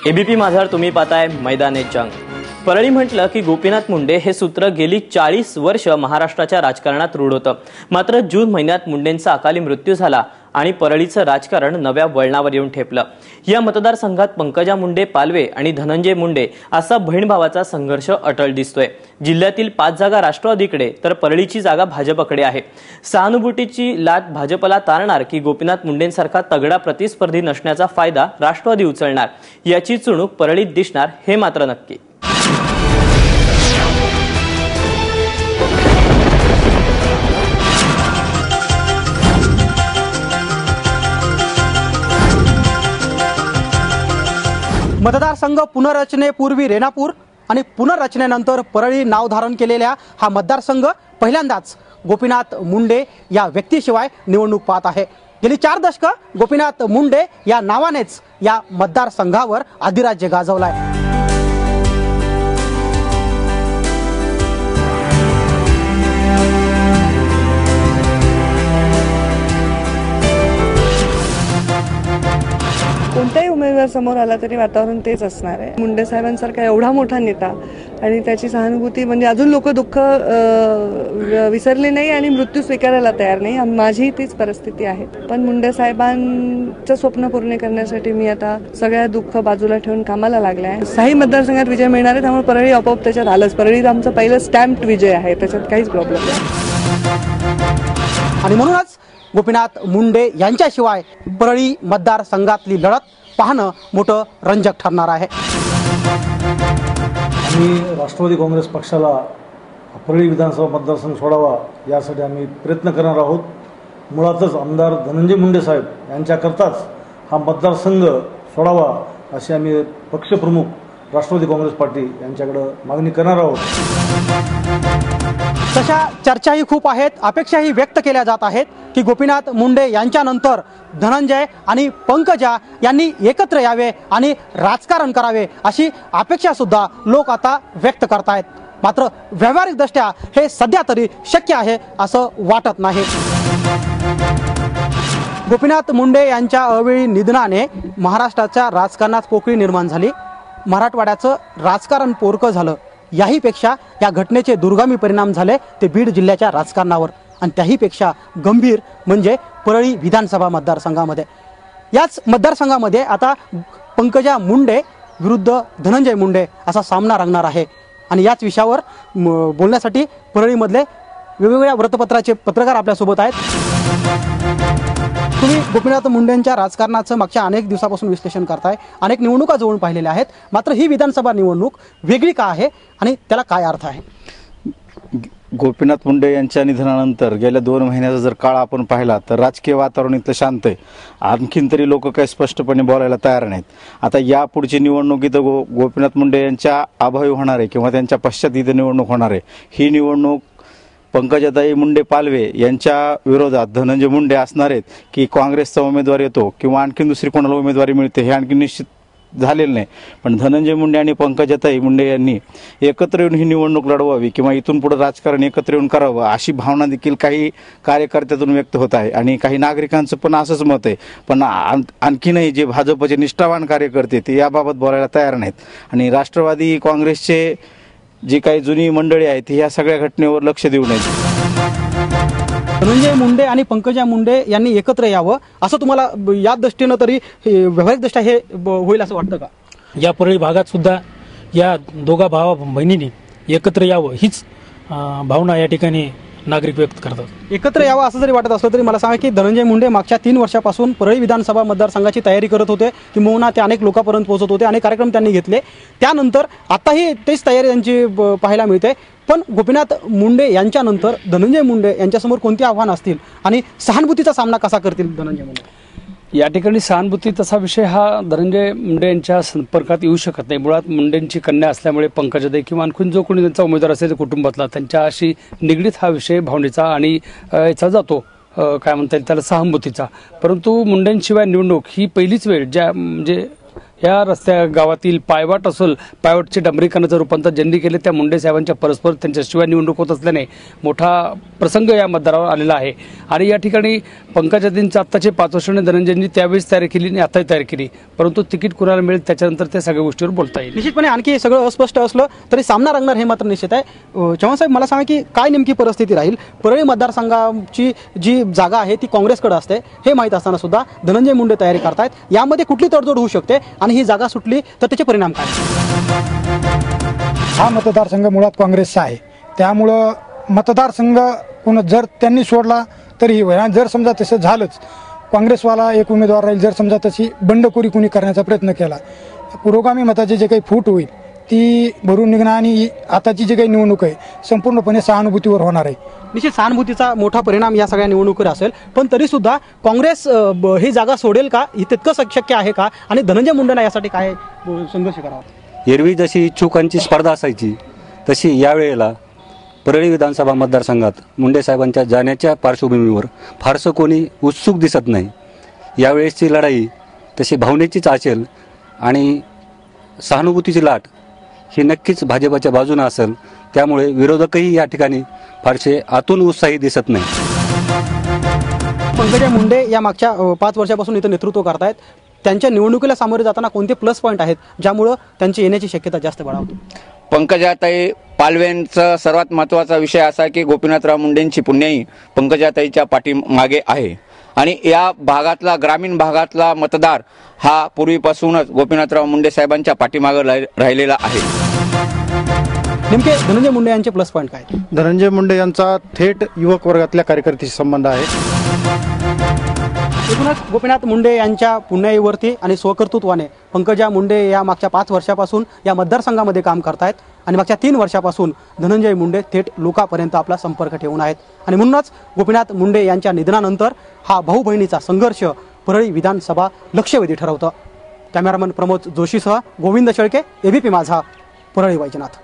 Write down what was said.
ABP माझार तुम्ही पाहताय मैदानी जंग। परळी म्हटलं की गोपीनाथ मुंडे हे सूत्र गेली 40 वर्ष महाराष्ट्राच्या राजकारणात रूढ होतं। मात्र जून महिन्यात मुंडेंचा अकाली मृत्यू झाला आणि परळीचं राजकारण नव्या वळणावर येऊन ठेपलं। या मतदारसंघात पंकजा मुंडे पालवे आणि धनंजय मुंडे असा बहीण भावाचा संघर्ष अटळ दिसतोय। जिल्ह्यातील 5 जागा राष्ट्रवादीकडे तर परळीची जागा भाजपकडे आहे। सहानुभूतीची लाट भाजपला तारणार की गोपीनाथ मुंडेंसारखा तगडा प्रतिस्पर्धी नसण्याचा फायदा राष्ट्रवादी उचलणार, याची चुणूक परळीत दिसणार हे मात्र नक्की। मतदारसंघ पुनर्रचनेपूर्वी रेणापूर आणि पुनर्रचनेनंतर परळी नाव धारण केलेल्या हा मतदारसंघ पहिल्यांदाच गोपीनाथ मुंडे या व्यक्तीशिवाय निवडणूक पाहत आहे। गेली 4 दशकं गोपीनाथ मुंडे या नावानेच या मतदारसंघावर अधिराज्य गाजवलाय। कोणत्याही उमेदवार समोर आला तरी वातावरण तेच असणार आहे। मुंडे साहेबांसारखा एवढा मोठा नेता आणि त्याची सहानुभूती म्हणजे अजून लोक दुःख विसरले नाही आणि मृत्यू स्वीकारायला तयार नाही। माझी तीच परिस्थिती आहे। पण मुंडे साहेबांचं स्वप्न पूर्ण करण्यासाठी मी आता सगळ्या दुःख बाजूला ठेवून कामाला लागले आहे। 6 मतदारसंघात विजय मिळणार आहे, त्यामुळे परळी आपोआप त्याच्यात आलंच। परळीत आमचं पहिलं स्टॅम्प्ड विजय आहे, त्याच्यात काहीच प्रॉब्लेम नाही। आणि म्हणूनच गोपीनाथ मुंडे यांच्याशिवाय परळी मतदारसंघातली लढत पाहणं मोठं रंजक ठरणार आहे। आम्ही राष्ट्रवादी काँग्रेस पक्षाला परळी विधानसभा मतदारसंघ सोडावा यासाठी आम्ही प्रयत्न करणार आहोत। मुळातच आमदार धनंजय मुंडे साहेब यांच्याकरताच हा मतदारसंघ सोडावा अशी आम्ही पक्षप्रमुख राष्ट्रवादी काँग्रेस पार्टी यांच्याकडे मागणी करणार आहोत। तशा चर्चाही खूप आहेत, अपेक्षाही व्यक्त केल्या जात आहेत की गोपीनाथ मुंडे यांच्यानंतर धनंजय आणि पंकजा यांनी एकत्र यावे आणि राजकारण करावे अशी अपेक्षा सुद्धा लोक आता व्यक्त करतायत। मात्र व्यावहारिकदृष्ट्या हे सध्या तरी शक्य आहे असं वाटत नाही। गोपीनाथ मुंडे यांच्या अवेळी निधनाने महाराष्ट्राच्या राजकारणात पोकळी निर्माण झाली। मराठवाड्याचं राजकारण पोरकं झालं। याहीपेक्षा या घटनेचे दुर्गामी परिणाम झाले ते बीड जिल्ह्याच्या राजकारणावर, आणि त्याहीपेक्षा गंभीर म्हणजे परळी विधानसभा मतदारसंघामध्ये। याच मतदारसंघामध्ये आता पंकजा मुंडे विरुद्ध धनंजय मुंडे असा सामना रंगणार आहे। आणि याच विषयावर बोलण्यासाठी परळीमधले वेगवेगळ्या वृत्तपत्राचे पत्रकार आपल्यासोबत आहेत। तुम्ही गोपीनाथ मुंडेंच्या राजकारणाचं मागच्या अनेक दिवसापासून विश्लेषण करताय, अनेक निवडणुका जवळून पाहिलेल्या आहेत। मात्र ही विधानसभा निवडणूक वेगळी का आहे आणि त्याला काय अर्थ आहे? गोपीनाथ मुंडे यांच्या निधनानंतर गेल्या 2 महिन्याचा जर काळ आपण पाहिला तर राजकीय वातावरण इथलं शांत आहे। आणखीन तरी लोक काही स्पष्टपणे बोलायला तयार नाहीत। आता या पुढची निवडणूक इथं गोपीनाथ मुंडे यांच्या अभावी होणार आहे किंवा त्यांच्या पश्चात इथं निवडणूक होणार आहे। ही निवडणूक पंकजाताई मुंडे पालवे यांच्या विरोधात धनंजय मुंडे असणार आहेत की काँग्रेसचा उमेदवार येतो किंवा आणखी दुसरी कोणाला उमेदवारी मिळते हे आणखी निश्चित झालेलं नाही। पण धनंजय मुंडे आणि पंकजाताई मुंडे यांनी एकत्र येऊन ही निवडणूक लढवावी किंवा इथून पुढे राजकारण एकत्र येऊन करावं अशी भावना देखील काही कार्यकर्त्यातून व्यक्त होत आहे आणि काही नागरिकांचं पण असंच मत आहे। पण आणखीनही जे भाजपचे निष्ठावान कार्यकर्ते ते याबाबत बोलायला तयार नाहीत आणि राष्ट्रवादी काँग्रेसचे जी काही जुनी मंडळी आहेत ती या सगळ्या घटनेवर लक्ष देऊ नये। धनंजय मुंडे आणि पंकजा मुंडे यांनी एकत्र यावं असं तुम्हाला या दृष्टीनं तरी व्यावहारिकदृष्ट्या हे होईल असं वाटतं का? या परळी भागात सुद्धा या दोघा भावा बहिणींनी एकत्र यावं हीच भावना या ठिकाणी नागरिक व्यक्त करतात। एकत्र यावं असं जरी वाटत असलं तरी मला सांगा की धनंजय मुंडे मागच्या 3 वर्षापासून परळी विधानसभा मतदारसंघाची तयारी करत होते, किंवा ते अनेक लोकांपर्यंत पोहोचत होते, अनेक कार्यक्रम त्यांनी घेतले। त्यानंतर आताही तेच तयारी त्यांची पाहायला मिळते। पण गोपीनाथ मुंडे यांच्यानंतर धनंजय मुंडे यांच्यासमोर कोणती आव्हानं असतील आणि सहानुभूतीचा सामना कसा करतील धनंजय मुंडे? या ठिकाणी सहानुभूती तसा विषय हा धनंजय मुंडे यांच्या संपर्कात येऊ शकत नाही। मुळात मुंडेंची कन्या असल्यामुळे पंकजाताई किंवा आणखीन जो कोणी त्यांचा उमेदवार असेल कुटुंबातला त्यांच्याशी निगडीत हा विषय भावनेचा आणि याचा जातो काय म्हणता येईल त्याला सहानुभूतीचा। परंतु मुंडेंशिवाय निवडणूक ही पहिलीच वेळ ज्या म्हणजे या रस्त्या गावातील पायवाट असेल, पायवाटचे डांबरीकरणाचं रूपांतर ज्यांनी केले त्या मुंडे साहेबांच्या परस्पर त्यांच्याशिवाय निवडणूक होत असल्याने मोठा प्रसंग या मतदारावर आलेला आहे। आणि या ठिकाणी पंकजादींचं आत्ताचे 5 वर्षांनी धनंजयंनी त्यावेळेस तयारी केली आणि आताही तयारी केली, परंतु तिकीट कुणाला मिळेल त्याच्यानंतर त्या सगळ्या गोष्टीवर बोलता येईल। निश्चितपणे आणखी सगळं अस्पष्ट असलं तरी सामना रंगणार हे मात्र निश्चित आहे। चव्हाण साहेब, मला सांगा की काय नेमकी परिस्थिती राहील? परळी मतदारसंघाची जी जागा आहे ती काँग्रेसकडे असते हे माहीत असताना सुद्धा धनंजय मुंडे तयारी करतायत, यामध्ये कुठली तडजोड होऊ शकते आणि ही जागा सुटली तर त्याचे परिणाम काय? हा मतदारसंघ मुळात काँग्रेसचा आहे, त्यामुळं मतदारसंघ जर त्यांनी सोडला तरीही होईल। आणि जर समजा तसं झालंच, काँग्रेसवाला एक उमेदवार राहील, जर समजा तशी बंडखोरी कुणी करण्याचा प्रयत्न केला, पुरोगामी मताची जे काही फूट होईल ती भरून निघणार आणि आताची जी काही निवडणूक आहे संपूर्णपणे सहानुभूतीवर होणार आहे। निश्चित सहानुभूतीचा मोठा परिणाम या सगळ्या निवडणुकीवर असेल, पण तरी सुद्धा काँग्रेस ही जागा सोडेल का, ही तितकं शक्य आहे का आणि धनंजय मुंडेंना यासाठी काय संघर्ष करावा? एरवी जशी इच्छुकांची स्पर्धा असायची तशी यावेळेला परळी विधानसभा मतदारसंघात मुंडे साहेबांच्या जाण्याच्या पार्श्वभूमीवर फारसं कोणी उत्सुक दिसत नाही। यावेळेसची लढाई तशी भावनेचीच असेल आणि सहानुभूतीची लाट ही नक्कीच भाजपच्या बाजूने असेल, त्यामुळे विरोधकही या ठिकाणी फारसे आतून उत्साही दिसत नाही। पंकजा मुंडे या मागच्या 5 वर्षापासून इथं नेतृत्व करतायत, त्यांच्या निवडणुकीला सामोरे जाताना कोणते प्लस पॉईंट आहेत ज्यामुळं त्यांची येण्याची शक्यता जास्त बळावते? पंकजाताई पालवेंचा सर्वात महत्त्वाचा विषय असा की गोपीनाथराव मुंडेंची पुण्याई पंकजाताईच्या पाठीमागे आहे आणि या भागातला ग्रामीण भागातला मतदार हा पूर्वीपासूनच गोपीनाथराव मुंडे साहेबांच्या पाठीमागे राहिलेला आहे। नेमके धनंजय मुंडे यांचे प्लस पॉईंट काय? धनंजय मुंडे यांचा थेट युवक वर्गातल्या कार्यकर्त्याशी संबंध आहे। एकूणच गोपीनाथ मुंडे यांच्या पुण्याईवरती आणि स्वकर्तृत्वाने पंकजा मुंडे या मागच्या 5 वर्षापासून या मतदारसंघामध्ये काम करतायत आणि मागच्या 3 वर्षापासून धनंजय मुंडे थेट लोकांपर्यंत आपला संपर्क ठेवून आहेत आणि म्हणूनच गोपीनाथ मुंडे यांच्या निधनानंतर हा भाऊ बहिणीचा संघर्ष परळी विधानसभा लक्षवेधी ठरवतं। कॅमेरामन प्रमोद जोशीसह गोविंद शेळके, एबीपी माझा, परळी वैजनाथ।